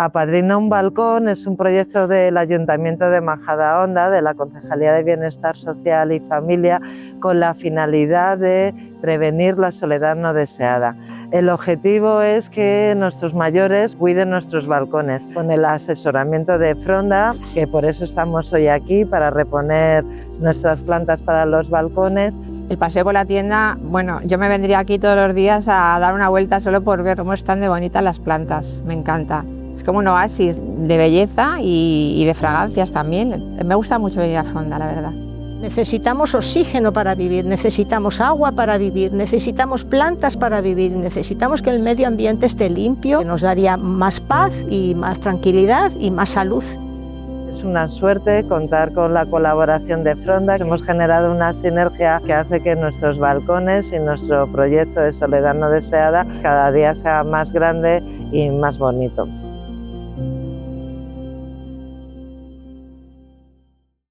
Apadrina un balcón es un proyecto del Ayuntamiento de Majadahonda, de la Concejalía de Bienestar Social y Familia, con la finalidad de prevenir la soledad no deseada. El objetivo es que nuestros mayores cuiden nuestros balcones, con el asesoramiento de Fronda, que por eso estamos hoy aquí, para reponer nuestras plantas para los balcones. El paseo por la tienda, bueno, yo me vendría aquí todos los días a dar una vuelta solo por ver cómo están de bonitas las plantas, me encanta. Es como un oasis de belleza y de fragancias también. Me gusta mucho venir a Fronda, la verdad. Necesitamos oxígeno para vivir, necesitamos agua para vivir, necesitamos plantas para vivir, necesitamos que el medio ambiente esté limpio, que nos daría más paz y más tranquilidad y más salud. Es una suerte contar con la colaboración de Fronda. Hemos generado una sinergia que hace que nuestros balcones y nuestro proyecto de soledad no deseada cada día sea más grande y más bonito.